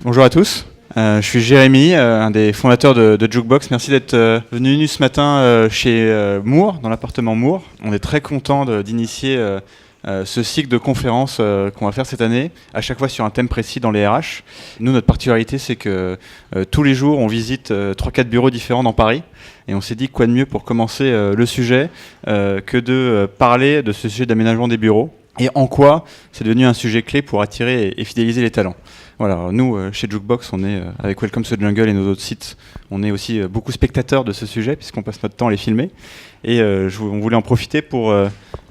Bonjour à tous. Je suis Jérémy, un des fondateurs de Jukebox. Merci d'être venu ce matin chez Moore, dans l'appartement Moore. On est très content d'initier ce cycle de conférences qu'on va faire cette année, à chaque fois sur un thème précis dans les RH. Nous, notre particularité, c'est que tous les jours, on visite 3-4 bureaux différents dans Paris. Et on s'est dit quoi de mieux pour commencer le sujet que de parler de ce sujet d'aménagement des bureaux. Et en quoi c'est devenu un sujet clé pour attirer et fidéliser les talents. Voilà, alors nous, chez Jukebox, on est, avec Welcome to the Jungle et nos autres sites, on est aussi beaucoup spectateurs de ce sujet, puisqu'on passe notre temps à les filmer. Et on voulait en profiter pour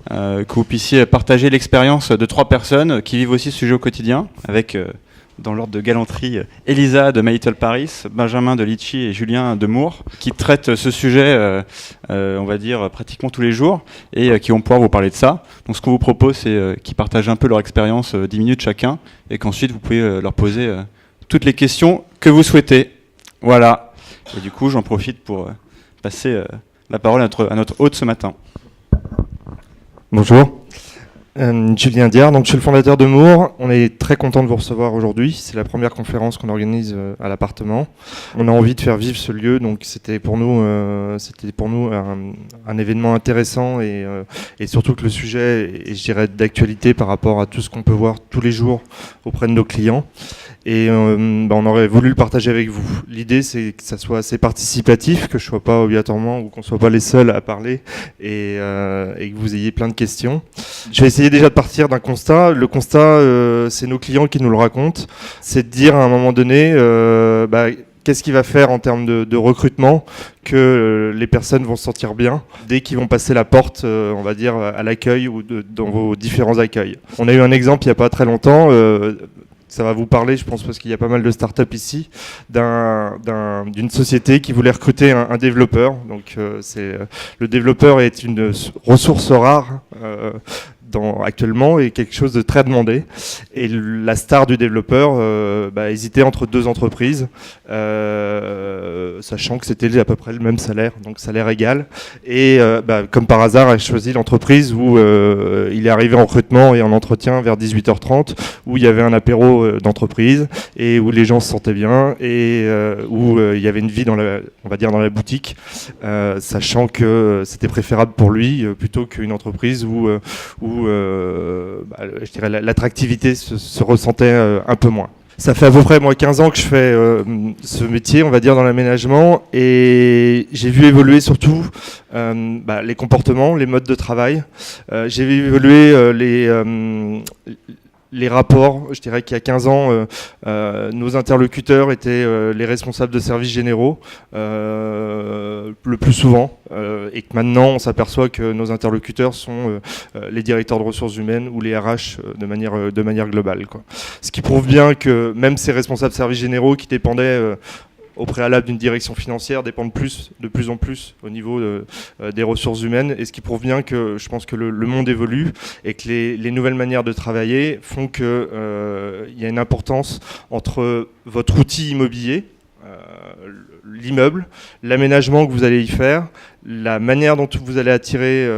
que vous puissiez partager l'expérience de 3 personnes qui vivent aussi ce sujet au quotidien, avec, dans l'ordre de galanterie, Elisa de My Little Paris, Benjamin de Litchi et Julien de Moore, qui traitent ce sujet, on va dire, pratiquement tous les jours, et qui vont pouvoir vous parler de ça. Donc ce qu'on vous propose, c'est qu'ils partagent un peu leur expérience, 10 minutes chacun, et qu'ensuite vous pouvez leur poser toutes les questions que vous souhaitez. Voilà. Et du coup, j'en profite pour passer la parole à notre hôte ce matin. Bonjour. Julien Diard, donc je suis le fondateur de Moore. On est très content de vous recevoir aujourd'hui. C'est la première conférence qu'on organise à l'appartement. On a envie de faire vivre ce lieu, donc c'était pour nous un événement intéressant et surtout que le sujet est, je dirais, d'actualité par rapport à tout ce qu'on peut voir tous les jours auprès de nos clients. Et on aurait voulu le partager avec vous. L'idée, c'est que ça soit assez participatif, que je sois pas obligatoirement ou qu'on soit pas les seuls à parler et que vous ayez plein de questions. Je vais essayer déjà de partir d'un constat. Le constat, c'est nos clients qui nous le racontent. C'est de dire à un moment donné, qu'est-ce qu'il va faire en termes de recrutement, que les personnes vont se sentir bien dès qu'ils vont passer la porte, on va dire, à l'accueil ou dans vos différents accueils. On a eu un exemple il n'y a pas très longtemps. Ça va vous parler, je pense, parce qu'il y a pas mal de startups ici, d'une société qui voulait recruter un développeur. Donc, le développeur est une ressource rare actuellement et quelque chose de très demandé. Et la star du développeur hésitait entre 2 entreprises, sachant que c'était à peu près le même salaire, donc salaire égal. Et comme par hasard, elle a choisi l'entreprise où il est arrivé en recrutement et en entretien vers 18h30, où il y avait un apéro d'entreprise et où les gens se sentaient bien et où il y avait une vie dans la boutique, sachant que c'était préférable pour lui plutôt qu'une entreprise où je dirais l'attractivité se ressentait un peu moins. Ça fait à peu près 15 ans que je fais ce métier, on va dire, dans l'aménagement, et j'ai vu évoluer surtout les comportements, les modes de travail. J'ai vu évoluer les rapports. Je dirais qu'il y a 15 ans, nos interlocuteurs étaient les responsables de services généraux, le plus souvent, et que maintenant on s'aperçoit que nos interlocuteurs sont les directeurs de ressources humaines ou les RH de manière globale, quoi. Ce qui prouve bien que même ces responsables de services généraux qui dépendaient au préalable d'une direction financière dépendent de plus en plus au niveau des ressources humaines, et ce qui prouve bien que je pense que le monde évolue et que les nouvelles manières de travailler font qu'il y a une importance entre votre outil immobilier, l'immeuble, l'aménagement que vous allez y faire, la manière dont vous allez attirer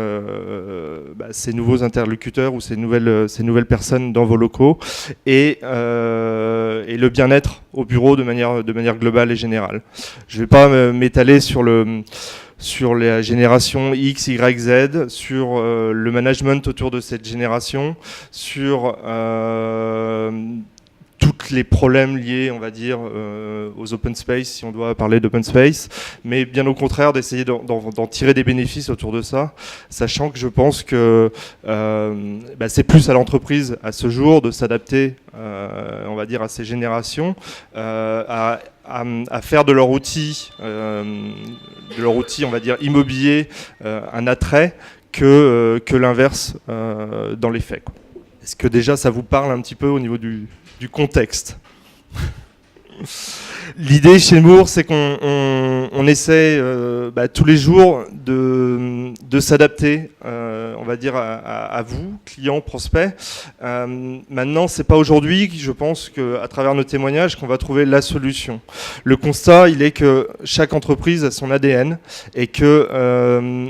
ces nouveaux interlocuteurs ou ces nouvelles personnes dans vos locaux, et le bien-être au bureau de manière globale et générale. Je ne vais pas m'étaler sur la génération X, Y, Z, sur le management autour de cette génération, sur tous les problèmes liés, on va dire, aux open space, si on doit parler d'open space, mais bien au contraire d'essayer d'en tirer des bénéfices autour de ça, sachant que je pense que c'est plus à l'entreprise à ce jour de s'adapter, on va dire, à ces générations, à faire de leur outil, on va dire, immobilier, un attrait que l'inverse dans les faits, quoi. Est-ce que déjà ça vous parle un petit peu au niveau du contexte? L'idée chez Moore, c'est qu'on essaie tous les jours de s'adapter, on va dire, à vous, clients, prospects. Maintenant, c'est pas aujourd'hui, je pense, qu'à travers nos témoignages, qu'on va trouver la solution. Le constat, il est que chaque entreprise a son ADN et que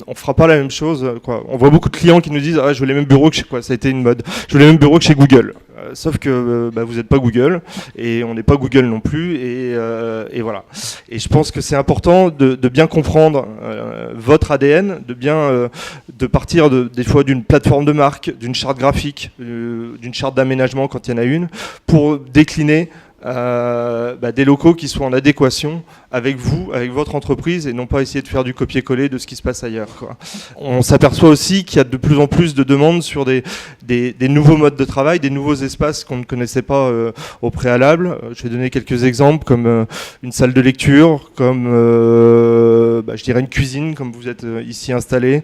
on fera pas la même chose, quoi. On voit beaucoup de clients qui nous disent « Ah, je veux les mêmes bureaux que chez quoi, ça a été une mode. Je veux les mêmes bureaux que chez Google. » sauf que vous n'êtes pas Google, et on n'est pas Google non plus, et voilà. Et je pense que c'est important de bien comprendre votre ADN, de partir des fois d'une plateforme de marque, d'une charte graphique, d'une charte d'aménagement quand il y en a une, pour décliner des locaux qui soient en adéquation avec vous, avec votre entreprise, et non pas essayer de faire du copier-coller de ce qui se passe ailleurs, quoi. On s'aperçoit aussi qu'il y a de plus en plus de demandes sur des nouveaux modes de travail, des nouveaux espaces qu'on ne connaissait pas au préalable. Je vais donner quelques exemples, comme une salle de lecture, comme je dirais une cuisine, comme vous êtes ici installé,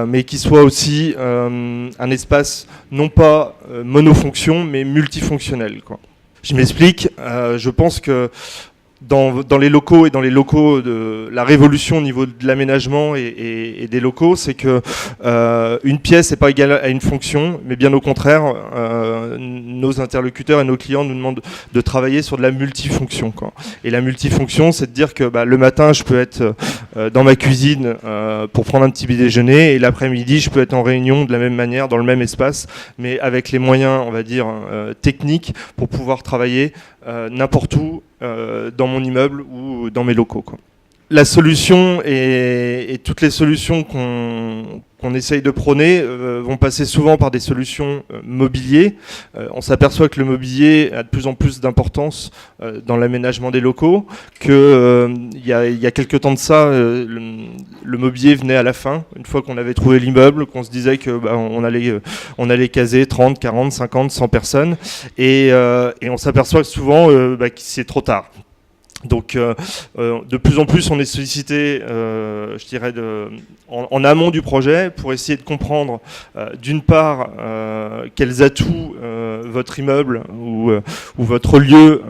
mais qui soit aussi un espace non pas monofonction, mais multifonctionnel, quoi. Je m'explique, je pense que dans les locaux et dans les locaux de la révolution au niveau de l'aménagement et des locaux, c'est que une pièce n'est pas égale à une fonction, mais bien au contraire, nos interlocuteurs et nos clients nous demandent de travailler sur de la multifonction, quoi. Et la multifonction, c'est de dire que le matin, je peux être dans ma cuisine pour prendre un petit déjeuner, et l'après-midi, je peux être en réunion de la même manière, dans le même espace, mais avec les moyens, on va dire, techniques pour pouvoir travailler n'importe où, dans mon immeuble ou dans mes locaux, quoi. La solution et toutes les solutions qu'on essaye de prôner vont passer souvent par des solutions mobilier. On s'aperçoit que le mobilier a de plus en plus d'importance dans l'aménagement des locaux, qu'il y a quelques temps de ça, le mobilier venait à la fin, une fois qu'on avait trouvé l'immeuble, qu'on se disait que on allait caser 30, 40, 50, 100 personnes, et on s'aperçoit souvent que c'est trop tard. Donc de plus en plus on est sollicité, je dirais, en amont du projet pour essayer de comprendre d'une part quels atouts votre immeuble ou votre lieu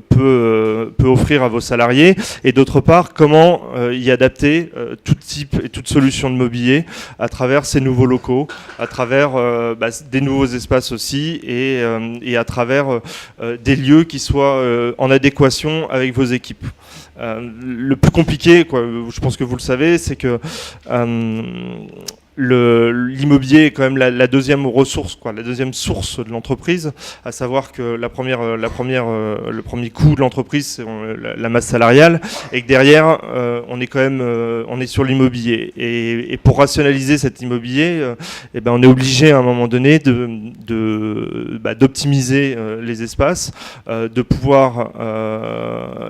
peut offrir à vos salariés, et d'autre part comment y adapter tout type et toute solution de mobilier à travers ces nouveaux locaux, à travers des nouveaux espaces aussi, et à travers des lieux qui soient en adéquation avec vos équipes. Le plus compliqué, quoi, je pense que vous le savez, c'est que l'immobilier est quand même la deuxième ressource, quoi, la deuxième source de l'entreprise, à savoir que le premier coût de l'entreprise, c'est la masse salariale, et que derrière on est quand même on est sur l'immobilier, et pour rationaliser cet immobilier, on est obligé à un moment donné d'optimiser les espaces, de pouvoir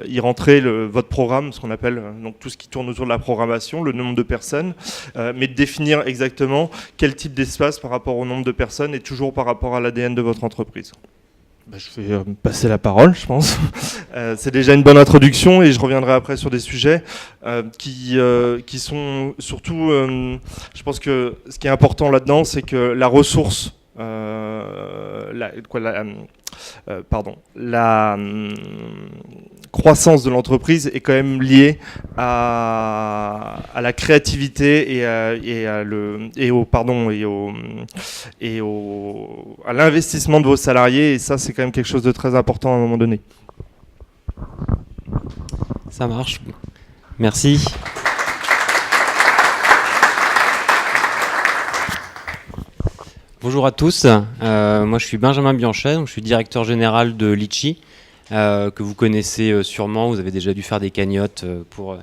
y rentrer votre programme, ce qu'on appelle donc tout ce qui tourne autour de la programmation, le nombre de personnes, mais de définir exactement quel type d'espace par rapport au nombre de personnes et toujours par rapport à l'ADN de votre entreprise. Je vais passer la parole, je pense. C'est déjà une bonne introduction, et je reviendrai après sur des sujets qui sont surtout... je pense que ce qui est important là-dedans, c'est que la ressource... la croissance de l'entreprise est quand même liée à la créativité et à l'investissement de vos salariés, et ça c'est quand même quelque chose de très important à un moment donné. Ça marche. Merci. Bonjour à tous, moi je suis Benjamin Bianchet, donc je suis directeur général de Litchi, que vous connaissez sûrement, vous avez déjà dû faire des cagnottes pour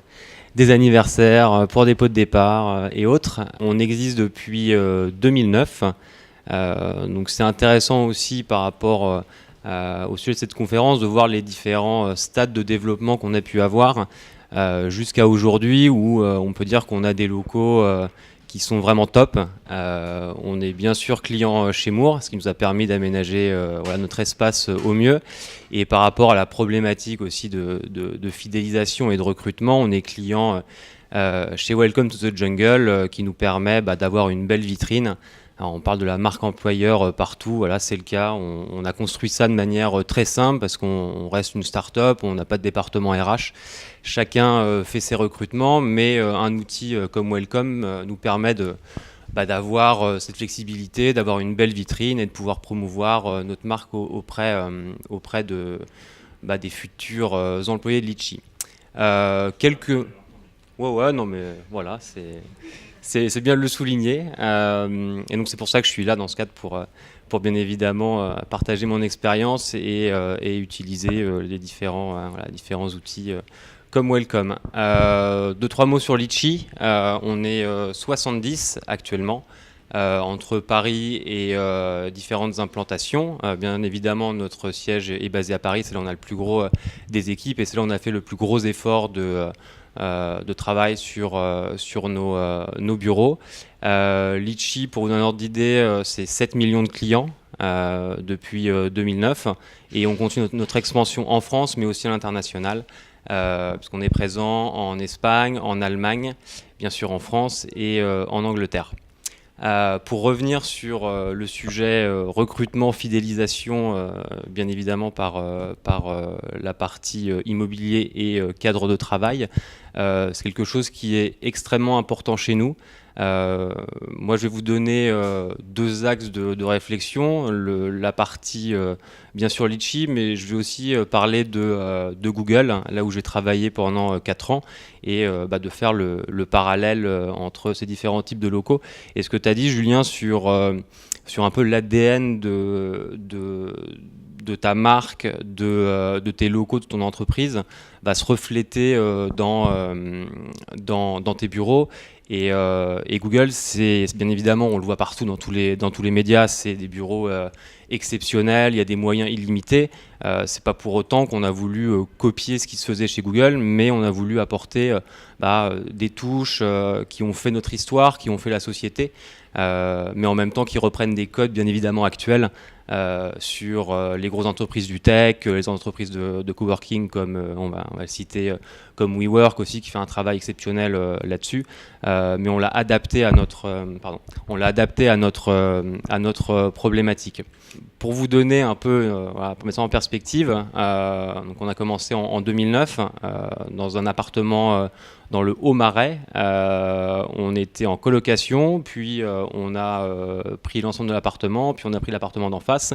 des anniversaires, pour des pots de départ et autres. On existe depuis 2009, donc c'est intéressant aussi par rapport au sujet de cette conférence de voir les différents stades de développement qu'on a pu avoir jusqu'à aujourd'hui, où on peut dire qu'on a des locaux qui sont vraiment top. On est bien sûr client chez Moore, ce qui nous a permis d'aménager notre espace au mieux. Et par rapport à la problématique aussi de fidélisation et de recrutement, on est client chez Welcome to the Jungle, qui nous permet d'avoir une belle vitrine. Alors, on parle de la marque employeur partout, voilà, c'est le cas. On a construit ça de manière très simple parce qu'on reste une start-up, on n'a pas de département RH. Chacun fait ses recrutements, mais un outil comme Welcome nous permet d'avoir cette flexibilité, d'avoir une belle vitrine et de pouvoir promouvoir notre marque auprès des futurs employés de Litchi. Ouais, non mais voilà, c'est bien de le souligner. Et donc c'est pour ça que je suis là dans ce cadre pour bien évidemment partager mon expérience et utiliser les différents outils comme Welcome. 2-3 mots sur Litchi. On est 70 actuellement. Entre Paris et différentes implantations. Bien évidemment, notre siège est basé à Paris, c'est là où on a le plus gros des équipes et c'est là où on a fait le plus gros effort de travail sur nos bureaux. Litchi, pour vous donner un ordre d'idée, c'est 7 millions de clients depuis 2009 et on continue notre expansion en France mais aussi à l'international. Puisqu'on est présent en Espagne, en Allemagne, bien sûr en France et en Angleterre. Pour revenir sur le sujet recrutement, fidélisation, bien évidemment par la partie immobilier et cadre de travail, c'est quelque chose qui est extrêmement important chez nous. Moi, je vais vous donner 2 axes de réflexion. La partie, bien sûr, Litchi, mais je vais aussi parler de Google, là où j'ai travaillé pendant 4 ans, et de faire le parallèle entre ces différents types de locaux. Et ce que tu as dit, Julien, sur un peu l'ADN de ta marque, de tes locaux, de ton entreprise, va se refléter dans tes bureaux. Et Google, c'est bien évidemment, on le voit partout dans tous les médias, c'est des bureaux exceptionnels, il y a des moyens illimités. C'est pas pour autant qu'on a voulu copier ce qui se faisait chez Google, mais on a voulu apporter des touches qui ont fait notre histoire, qui ont fait la société, mais en même temps qui reprennent des codes bien évidemment actuels sur les grosses entreprises du tech, les entreprises de coworking comme on va le citer, comme WeWork aussi qui fait un travail exceptionnel là-dessus, mais on l'a adapté à notre problématique. Pour vous donner un peu, pour mettre ça en perspective, donc on a commencé en 2009 dans un appartement dans le Haut-Marais. On était en colocation, puis on a pris l'ensemble de l'appartement, puis on a pris l'appartement d'en face.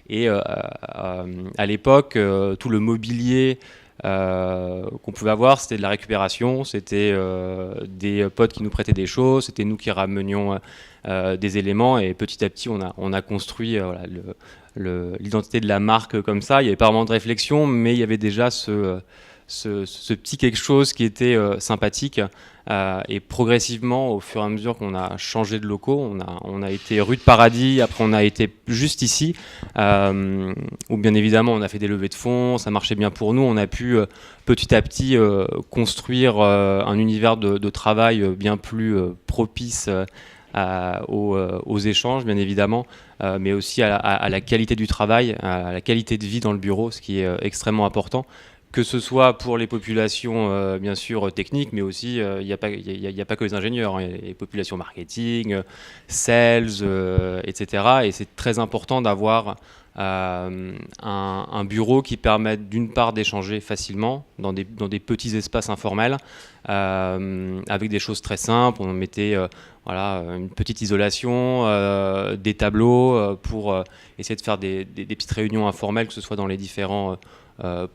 Et à l'époque, tout le mobilier qu'on pouvait avoir, c'était de la récupération, c'était des potes qui nous prêtaient des choses, c'était nous qui ramenions des éléments, et petit à petit on a construit l'identité de la marque comme ça. Il n'y avait pas vraiment de réflexion, mais il y avait déjà ce petit quelque chose qui était sympathique, et progressivement au fur et à mesure qu'on a changé de locaux, on a été rue de Paradis, après on a été juste ici, où bien évidemment on a fait des levées de fonds, ça marchait bien pour nous, on a pu petit à petit construire un univers de travail bien plus propice aux échanges bien évidemment, mais aussi à la qualité du travail, à la qualité de vie dans le bureau, ce qui est extrêmement important. Que ce soit pour les populations bien sûr techniques, mais aussi il n'y a pas que les ingénieurs, hein, les populations marketing, sales, etc. Et c'est très important d'avoir un bureau qui permette d'une part d'échanger facilement dans des petits espaces informels, avec des choses très simples. On mettait une petite isolation, des tableaux pour essayer de faire des petites réunions informelles, que ce soit dans les différents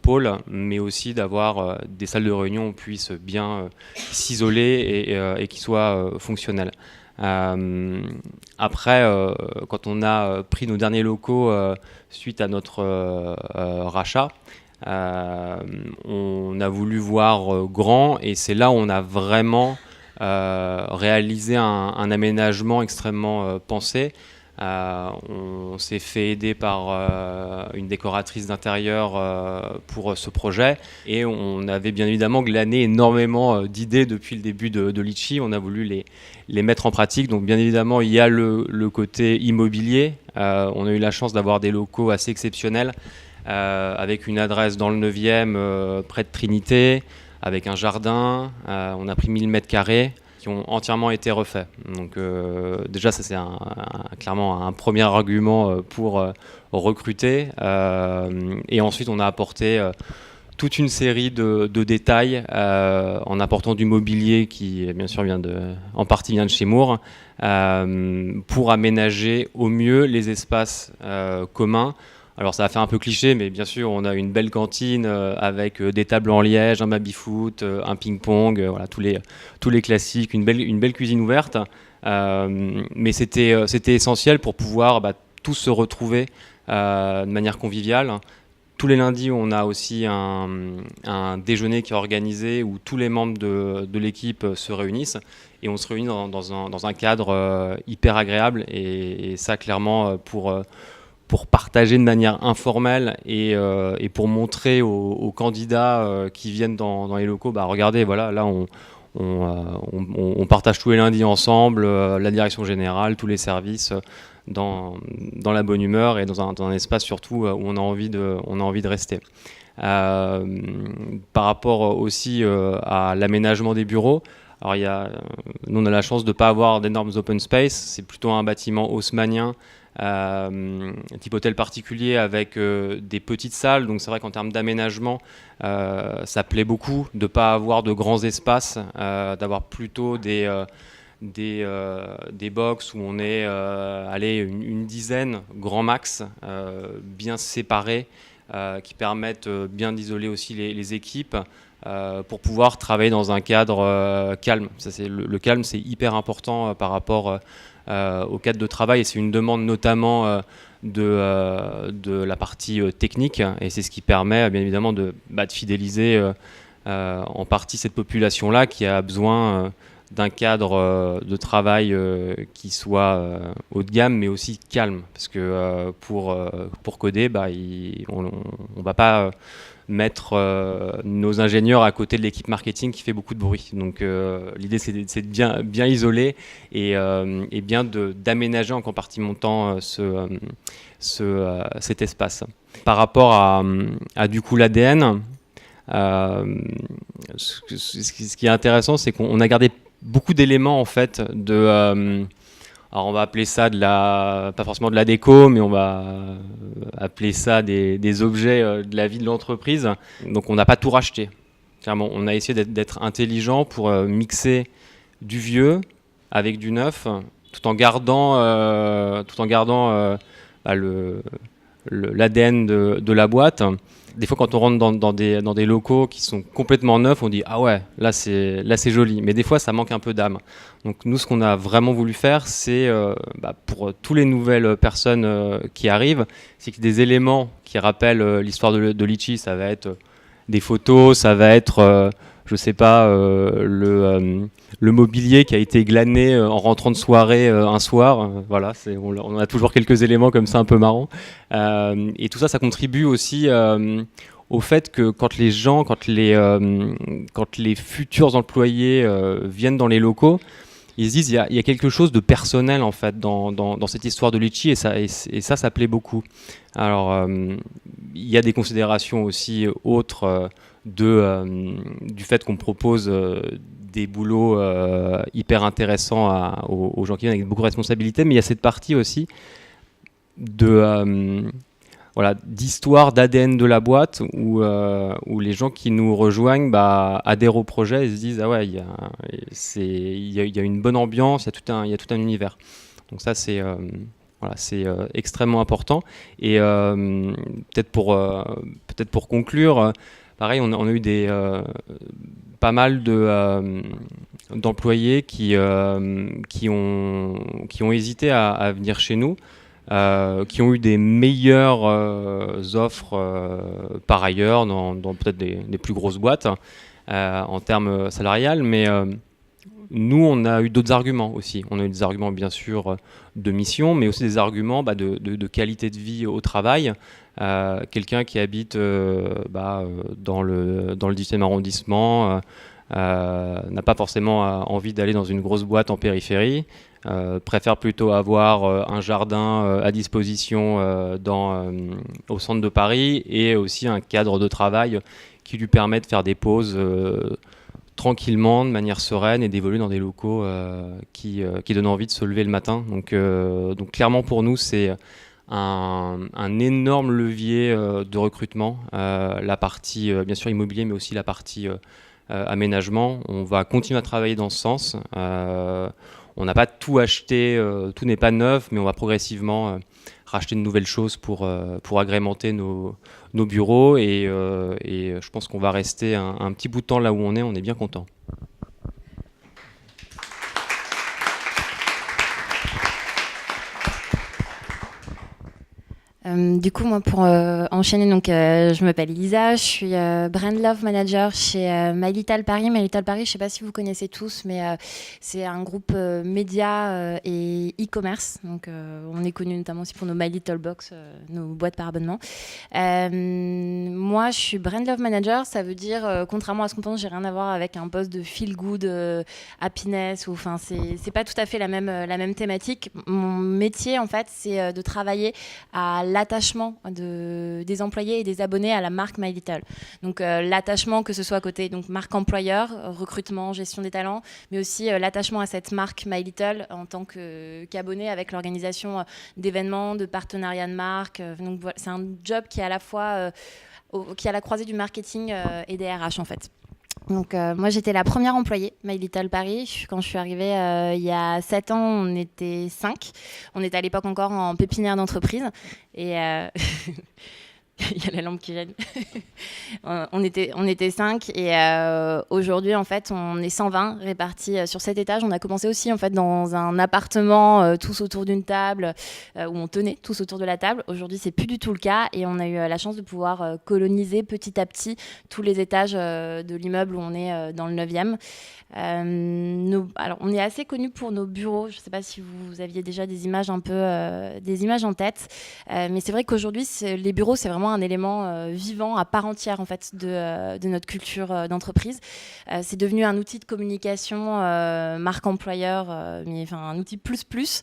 pôle, mais aussi d'avoir des salles de réunion où on puisse bien s'isoler et qui soient fonctionnelles. Après, quand on a pris nos derniers locaux suite à notre rachat, on a voulu voir grand, et c'est là où on a vraiment réalisé un aménagement extrêmement pensé. On s'est fait aider par une décoratrice d'intérieur pour ce projet, et on avait bien évidemment glané énormément d'idées depuis le début de Litchi. On a voulu les mettre en pratique. Donc bien évidemment il y a le côté immobilier. On a eu la chance d'avoir des locaux assez exceptionnels, avec une adresse dans le 9e près de Trinité, avec un jardin. On a pris 1000 mètres carrés qui ont entièrement été refaits. Donc déjà ça c'est clairement un premier argument pour recruter, et ensuite on a apporté toute une série de détails en apportant du mobilier qui bien sûr en partie vient de chez Moore, pour aménager au mieux les espaces communs Alors ça a fait un peu cliché, mais bien sûr on a une belle cantine avec des tables en liège, un baby-foot, un ping-pong, voilà, tous les classiques, une belle cuisine ouverte. Mais c'était essentiel pour pouvoir tous se retrouver de manière conviviale. Tous les lundis, on a aussi un déjeuner qui est organisé où tous les membres de l'équipe se réunissent et on se réunit dans un cadre hyper agréable et ça clairement pour partager de manière informelle et pour montrer aux candidats qui viennent dans les locaux, regardez, voilà, là on partage tous les lundis ensemble, la direction générale, tous les services, dans la bonne humeur et dans un espace surtout où on a envie de rester. Par rapport aussi à l'aménagement des bureaux, alors nous on a la chance de ne pas avoir d'énormes open space, c'est plutôt un bâtiment haussmannien, type hôtel particulier avec des petites salles, donc c'est vrai qu'en termes d'aménagement ça plaît beaucoup de ne pas avoir de grands espaces, d'avoir plutôt des box où on est une dizaine grand max, bien séparés, qui permettent bien d'isoler aussi les équipes pour pouvoir travailler dans un cadre calme. Le calme, c'est hyper important par rapport au cadre de travail et c'est une demande notamment de la partie technique et c'est ce qui permet bien évidemment de fidéliser en partie cette population-là qui a besoin d'un cadre de travail qui soit haut de gamme mais aussi calme parce que pour coder on ne va pas mettre nos ingénieurs à côté de l'équipe marketing qui fait beaucoup de bruit. Donc l'idée c'est de bien isoler et bien d'aménager en compartimentant cet espace. Par rapport à du coup l'ADN, ce qui est intéressant c'est qu'on a gardé beaucoup d'éléments en fait alors on va appeler ça pas forcément de la déco, mais on va appeler ça des objets de la vie de l'entreprise. Donc on n'a pas tout racheté. Clairement, on a essayé d'être intelligent pour mixer du vieux avec du neuf, tout en gardant l'ADN de la boîte. Des fois, quand on rentre dans des locaux qui sont complètement neufs, on dit « Ah ouais, là c'est joli ». Mais des fois, ça manque un peu d'âme. Donc nous, ce qu'on a vraiment voulu faire, c'est pour toutes les nouvelles personnes qui arrivent, c'est que des éléments qui rappellent l'histoire de Litchi, ça va être des photos, ça va être, je sais pas, le mobilier qui a été glané en rentrant de soirée un soir. Voilà, on a toujours quelques éléments comme ça un peu marrants. Et tout ça, ça contribue aussi au fait que quand les futurs employés viennent dans les locaux, ils se disent il y a quelque chose de personnel en fait dans cette histoire de Litchi et ça plaît beaucoup. Alors il y a des considérations aussi autres du fait qu'on propose des boulots hyper intéressants aux gens qui viennent avec beaucoup de responsabilités, mais il y a cette partie aussi d'histoire, d'ADN de la boîte où les gens qui nous rejoignent adhèrent au projet et se disent ah ouais, il y a une bonne ambiance, il y a tout un univers. Donc ça c'est extrêmement important. Et peut-être pour conclure, pareil, on a eu pas mal d'employés qui ont hésité à venir chez nous. Qui ont eu des meilleures offres par ailleurs dans peut-être des plus grosses boîtes en termes salariales, mais nous on a eu d'autres arguments aussi. On a eu des arguments bien sûr de mission, mais aussi des arguments de qualité de vie au travail. Quelqu'un qui habite dans le 18e arrondissement n'a pas forcément envie d'aller dans une grosse boîte en périphérie. Préfère plutôt avoir un jardin à disposition au centre de Paris et aussi un cadre de travail qui lui permet de faire des pauses tranquillement, de manière sereine et d'évoluer dans des locaux qui donnent envie de se lever le matin. Donc clairement pour nous c'est un énorme levier de recrutement, la partie bien sûr immobilier mais aussi la partie aménagement. On va continuer à travailler dans ce sens. on n'a pas tout acheté, tout n'est pas neuf, mais on va progressivement racheter de nouvelles choses pour agrémenter nos bureaux. Et je pense qu'on va rester un petit bout de temps là où on est bien content. Du coup, moi, pour enchaîner, donc, je m'appelle Elisa, je suis Brand Love Manager chez My Little Paris. My Little Paris, je ne sais pas si vous connaissez tous, mais c'est un groupe média et e-commerce. Donc, on est connu notamment aussi pour nos My Little Box, nos boîtes par abonnement. Moi, je suis Brand Love Manager. Ça veut dire, contrairement à ce qu'on pense, j'ai rien à voir avec un poste de feel good, happiness. Enfin, c'est pas tout à fait la même thématique. Mon métier, en fait, c'est de travailler à l'attachement des employés et des abonnés à la marque My Little. Donc l'attachement, que ce soit côté donc marque employeur, recrutement, gestion des talents, mais aussi l'attachement à cette marque My Little en tant qu'abonné avec l'organisation d'événements, de partenariats de marque. Donc voilà, c'est un job qui est à la fois qui est à la croisée du marketing et des RH en fait. Donc moi j'étais la première employée My Little Paris. Quand je suis arrivée il y a 7 ans, on était 5. On était à l'époque encore en pépinière d'entreprise. Et il y a la lampe qui gêne. on était 5 et aujourd'hui en fait on est 120 répartis sur 7 étages. On a commencé aussi en fait dans un appartement tous autour d'une table où on tenait tous autour de la table. Aujourd'hui c'est plus du tout le cas et on a eu la chance de pouvoir coloniser petit à petit tous les étages de l'immeuble où on est dans le 9e. Alors on est assez connu pour nos bureaux. Je ne sais pas si vous aviez déjà des images un peu des images en tête, mais c'est vrai qu'aujourd'hui les bureaux c'est vraiment un élément vivant à part entière en fait de notre culture d'entreprise. C'est devenu un outil de communication marque employeur, mais enfin un outil plus.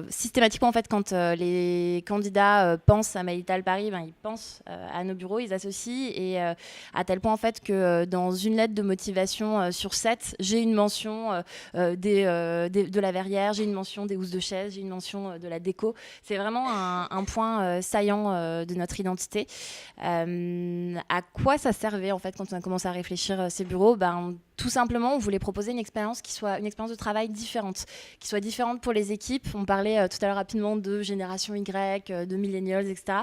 Systématiquement en fait quand les candidats pensent à My Little Paris, ils pensent à nos bureaux, ils associent et à tel point en fait que dans une lettre de motivation sur 7, j'ai une mention de la verrière, j'ai une mention des housses de chaise, j'ai une mention de la déco. C'est vraiment un point saillant de notre identité. À quoi ça servait en fait quand on a commencé à réfléchir ces bureaux? Tout simplement, on voulait proposer une expérience qui soit une expérience de travail différente, qui soit différente pour les équipes. On parlait tout à l'heure rapidement de génération Y, de millennials, etc.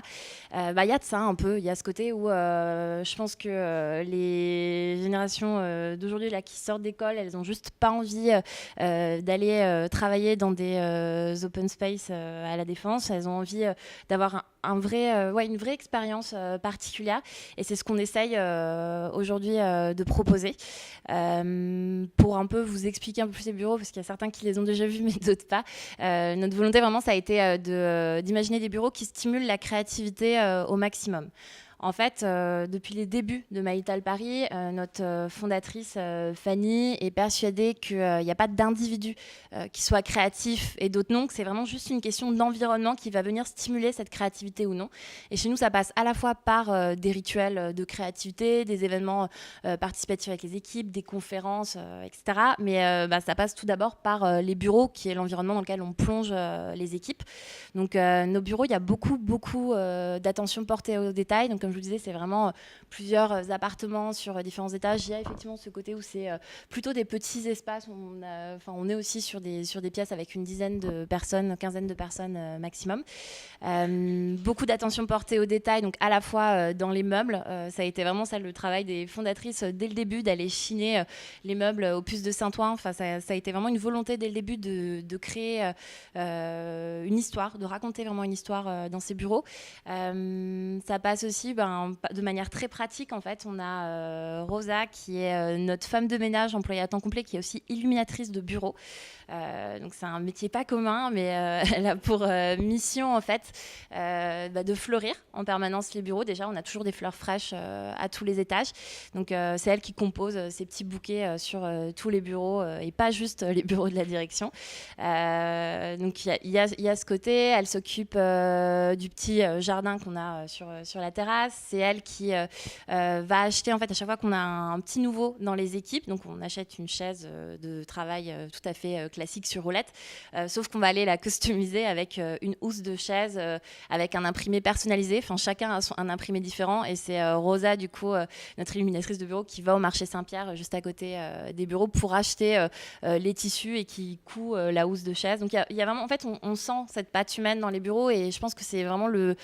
Y a de ça un peu. Il y a ce côté où je pense que les générations d'aujourd'hui là, qui sortent d'école, elles n'ont juste pas envie d'aller travailler dans des open space à la Défense. Elles ont envie d'avoir une vraie expérience particulière. Et c'est ce qu'on essaye aujourd'hui de proposer. Pour un peu vous expliquer un peu plus ces bureaux, parce qu'il y a certains qui les ont déjà vus, mais d'autres pas. Notre volonté, vraiment, ça a été d'imaginer des bureaux qui stimulent la créativité au maximum. En fait, depuis les débuts de My Little Paris, notre fondatrice Fanny est persuadée qu'il n'y a pas d'individu qui soit créatif et d'autres non, que c'est vraiment juste une question d'environnement qui va venir stimuler cette créativité ou non. Et chez nous, ça passe à la fois par des rituels de créativité, des événements participatifs avec les équipes, des conférences, etc. Mais ça passe tout d'abord par les bureaux, qui est l'environnement dans lequel on plonge les équipes. Donc nos bureaux, il y a beaucoup d'attention portée aux détails. Donc comme je vous disais, c'est vraiment plusieurs appartements sur différents étages. Il y a effectivement ce côté où c'est plutôt des petits espaces. On est aussi sur des pièces avec une dizaine de personnes, quinzaine de personnes maximum. Beaucoup d'attention portée aux détails, donc à la fois dans les meubles. Ça a été vraiment ça le travail des fondatrices dès le début, d'aller chiner les meubles au Puce de Saint-Ouen. Enfin, ça a été vraiment une volonté dès le début de créer une histoire, de raconter vraiment une histoire dans ces bureaux. Ça passe aussi de manière très pratique. En fait, on a Rosa qui est notre femme de ménage employée à temps complet, qui est aussi illuminatrice de bureau. Donc c'est un métier pas commun, mais elle a pour mission en fait de fleurir en permanence les bureaux. Déjà, on a toujours des fleurs fraîches à tous les étages. Donc c'est elle qui compose ces petits bouquets sur tous les bureaux et pas juste les bureaux de la direction. Donc il y a ce côté. Elle s'occupe du petit jardin qu'on a sur la terrasse. place, c'est elle qui va acheter en fait à chaque fois qu'on a un petit nouveau dans les équipes. Donc on achète une chaise de travail tout à fait classique sur roulette, sauf qu'on va aller la customiser avec une housse de chaise, avec un imprimé personnalisé. Enfin, chacun a un imprimé différent et c'est Rosa, du coup, notre illuminatrice de bureau, qui va au marché Saint-Pierre, juste à côté des bureaux, pour acheter les tissus et qui coud la housse de chaise. Donc il y a vraiment, en fait, on sent cette patte humaine dans les bureaux et je pense que c'est vraiment le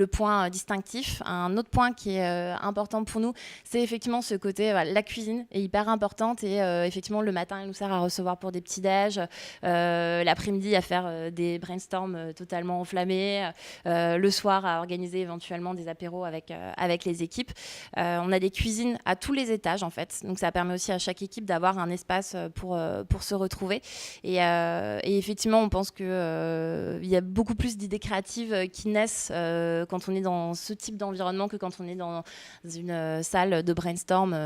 point distinctif. Un autre point qui est important pour nous, c'est effectivement ce côté, la cuisine est hyper importante et effectivement le matin, elle nous sert à recevoir pour des petits déj, l'après-midi à faire des brainstorms totalement enflammés, le soir à organiser éventuellement des apéros avec les équipes. On a des cuisines à tous les étages en fait, donc ça permet aussi à chaque équipe d'avoir un espace pour se retrouver et effectivement on pense que il y a beaucoup plus d'idées créatives qui naissent quand on est dans ce type d'environnement que quand on est dans une salle de brainstorm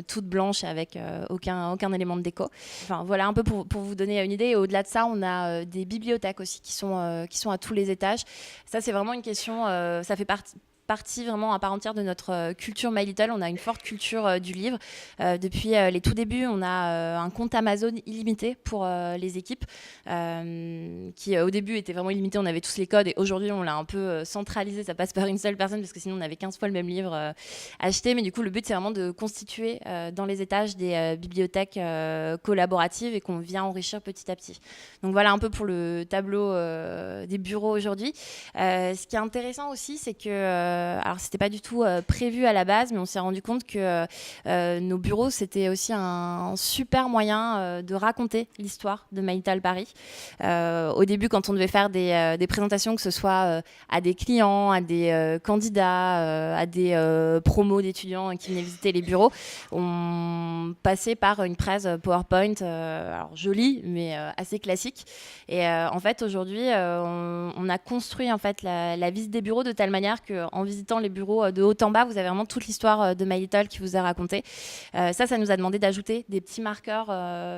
toute blanche avec aucun élément de déco. Enfin voilà un peu pour vous donner une idée. Et au-delà de ça, on a des bibliothèques aussi qui sont à tous les étages. Ça c'est vraiment une question, ça fait partie vraiment à part entière de notre culture My Little. On a une forte culture du livre. Depuis les tout débuts, on a un compte Amazon illimité pour les équipes, qui au début était vraiment illimité. On avait tous les codes et aujourd'hui, on l'a un peu centralisé. Ça passe par une seule personne parce que sinon, on avait 15 fois le même livre acheté. Mais du coup, le but, c'est vraiment de constituer dans les étages des bibliothèques collaboratives et qu'on vient enrichir petit à petit. Donc voilà un peu pour le tableau des bureaux aujourd'hui. Ce qui est intéressant aussi, c'est que alors c'était pas du tout prévu à la base, mais on s'est rendu compte que nos bureaux c'était aussi un super moyen de raconter l'histoire de My Little Paris. Au début, quand on devait faire des présentations, que ce soit à des clients, à des candidats, à des promos d'étudiants qui venaient visiter les bureaux, on passait par une presse PowerPoint, alors jolie mais assez classique. Et en fait aujourd'hui, on a construit en fait la visite des bureaux de telle manière qu'en visitant les bureaux de haut en bas, vous avez vraiment toute l'histoire de My Little qui vous est racontée. Ça nous a demandé d'ajouter des petits marqueurs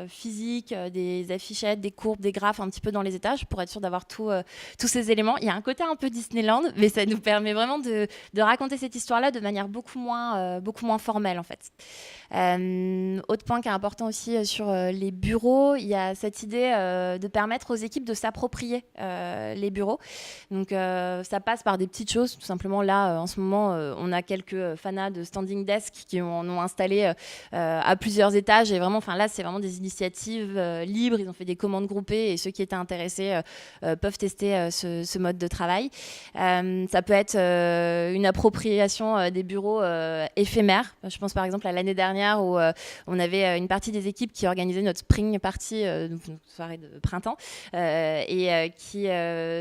physiques, des affichettes, des courbes, des graphes un petit peu dans les étages pour être sûr d'avoir tous ces éléments. Il y a un côté un peu Disneyland, mais ça nous permet vraiment de raconter cette histoire-là de manière beaucoup moins formelle en fait. Autre point qui est important aussi sur les bureaux, il y a cette idée de permettre aux équipes de s'approprier les bureaux. Donc ça passe par des petites choses, tout simplement. Là, en ce moment, on a quelques fanas de standing desk qui en ont installé à plusieurs étages. Et vraiment, là, c'est vraiment des initiatives libres. Ils ont fait des commandes groupées et ceux qui étaient intéressés peuvent tester ce mode de travail. Ça peut être une appropriation des bureaux éphémères. Je pense par exemple à l'année dernière où on avait une partie des équipes qui organisait notre spring party, donc une soirée de printemps, et qui,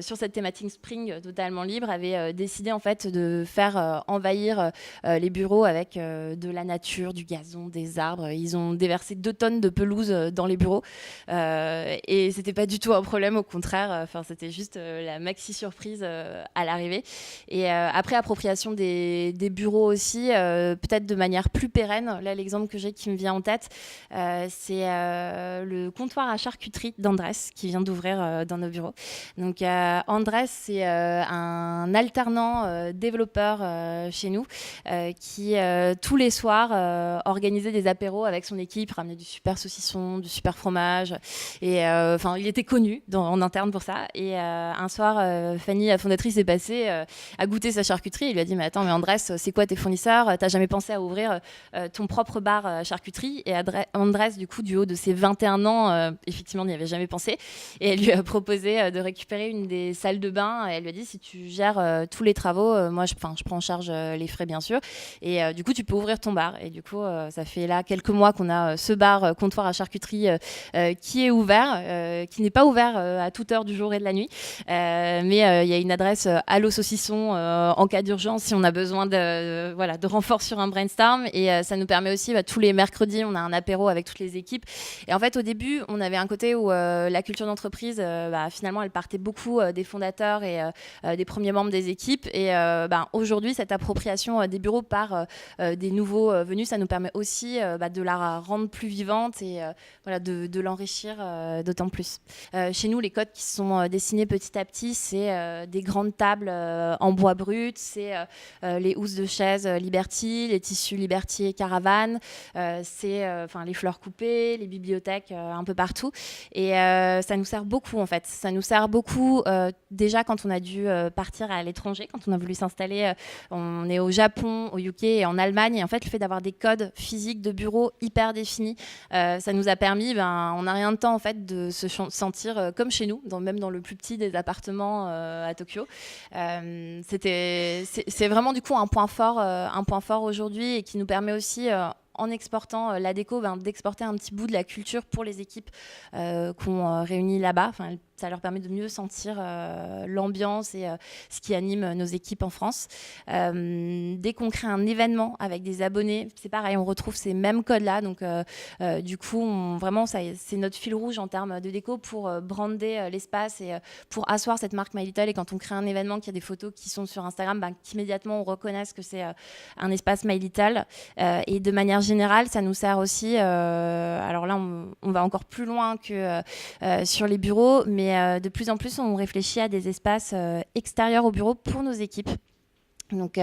sur cette thématique spring totalement libre, avait décidé en fait de faire envahir les bureaux avec de la nature, du gazon, des arbres. Ils ont déversé 2 tonnes de pelouse dans les bureaux et c'était pas du tout un problème, au contraire. C'était juste la maxi surprise à l'arrivée. Et après, appropriation des bureaux aussi, peut-être de manière plus pérenne. Là, l'exemple que j'ai qui me vient en tête, c'est le comptoir à charcuterie d'Andrés qui vient d'ouvrir dans nos bureaux. Donc Andrés, c'est un alternant développeur chez nous qui tous les soirs organisait des apéros avec son équipe, ramenait du super saucisson, du super fromage et il était connu en interne pour ça. Et un soir, Fanny, la fondatrice, est passée à goûter sa charcuterie. Il lui a dit mais attends, mais Andrés, c'est quoi tes fournisseurs? T'as jamais pensé à ouvrir ton propre bar charcuterie? Et Andrés, du coup, du haut de ses 21 ans, effectivement, n'y avait jamais pensé. Et elle lui a proposé de récupérer une des salles de bain. Et elle lui a dit si tu gères tous les travaux, moi je prends en charge les frais bien sûr. Et du coup, tu peux ouvrir ton bar. Et du coup, ça fait là quelques mois qu'on a ce bar comptoir à charcuterie qui est ouvert, qui n'est pas ouvert à toute heure du jour et de la nuit. Mais il y a une adresse Allo Saucisson en cas d'urgence si on a besoin de renfort sur un brainstorm. Et ça nous permet aussi, tous les mercredis, on a un apéro avec toutes les équipes. Et en fait, au début, on avait un côté où la culture d'entreprise, finalement, elle partait beaucoup des fondateurs et des premiers membres des équipes. Et aujourd'hui, cette appropriation des bureaux par des nouveaux venus, ça nous permet aussi de la rendre plus vivante et de l'enrichir d'autant plus. Chez nous, les codes qui sont dessinés petit à petit, c'est des grandes tables en bois brut, c'est les housses de chaises Liberty, les tissus Liberty et Caravane, c'est les fleurs coupées, les bibliothèques un peu partout. Et ça nous sert beaucoup, en fait. Ça nous sert beaucoup déjà quand on a dû partir à l'étranger, quand on a voulu s'installer. On est au Japon, au UK et en Allemagne. Et en fait, le fait d'avoir des codes physiques de bureau hyper définis, ça nous a permis, on n'a rien de temps en fait, de se sentir comme chez nous, même dans le plus petit des appartements à Tokyo. C'est vraiment du coup un point fort aujourd'hui et qui nous permet aussi en exportant la déco, d'exporter un petit bout de la culture pour les équipes qu'on réunit là-bas. Ça leur permet de mieux sentir l'ambiance et ce qui anime nos équipes en France. Dès qu'on crée un événement avec des abonnés, c'est pareil, on retrouve ces mêmes codes-là. Donc, du coup, c'est notre fil rouge en termes de déco pour brander l'espace et pour asseoir cette marque My Little. Et quand on crée un événement, qu'il y a des photos qui sont sur Instagram, qu'immédiatement on reconnaisse que c'est un espace My Little. Et de manière générale, ça nous sert aussi. Alors là, on va encore plus loin que sur les bureaux, mais de plus en plus, on réfléchit à des espaces extérieurs au bureau pour nos équipes. Donc,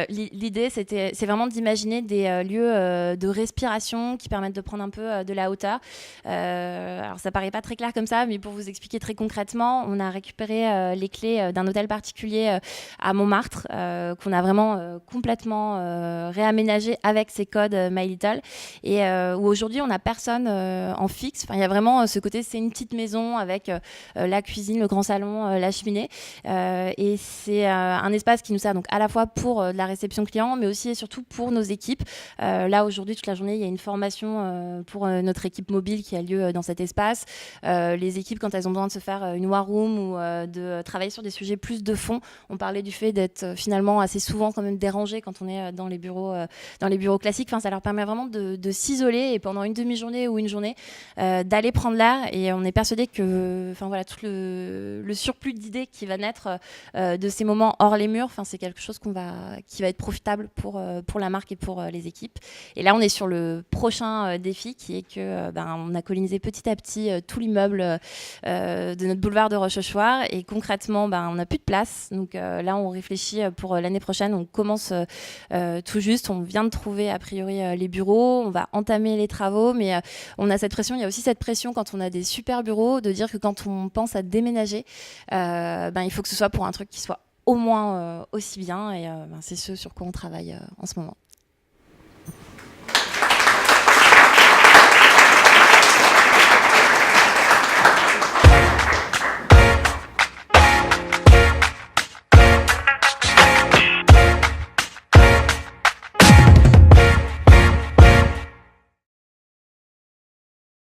l'idée, c'est vraiment d'imaginer des lieux de respiration qui permettent de prendre un peu de la hauteur. Alors, ça paraît pas très clair comme ça, mais pour vous expliquer très concrètement, on a récupéré les clés d'un hôtel particulier à Montmartre qu'on a vraiment complètement réaménagé avec ces codes My Little et où aujourd'hui, on n'a personne en fixe. Il y a vraiment ce côté, c'est une petite maison avec la cuisine, le grand salon, la cheminée et c'est un espace qui nous sert donc à la fois pour de la réception client, mais aussi et surtout pour nos équipes. Là, aujourd'hui, toute la journée, il y a une formation pour notre équipe mobile qui a lieu dans cet espace. Les équipes, quand elles ont besoin de se faire une war room ou de travailler sur des sujets plus de fond, on parlait du fait d'être finalement assez souvent quand même dérangé quand on est dans les bureaux classiques. Ça leur permet vraiment de s'isoler et pendant une demi-journée ou une journée, d'aller prendre l'air. Et on est persuadé que tout le surplus d'idées qui va naître de ces moments hors les murs, c'est quelque chose qui va être profitable pour la marque et pour les équipes. Et là, on est sur le prochain défi qui est que on a colonisé petit à petit tout l'immeuble de notre boulevard de Rochechouart et concrètement, on n'a plus de place. Donc là, on réfléchit pour l'année prochaine. On commence tout juste. On vient de trouver a priori les bureaux. On va entamer les travaux, mais on a cette pression. Il y a aussi cette pression quand on a des super bureaux de dire que quand on pense à déménager, il faut que ce soit pour un truc qui soit au moins aussi bien et c'est ce sur quoi on travaille en ce moment.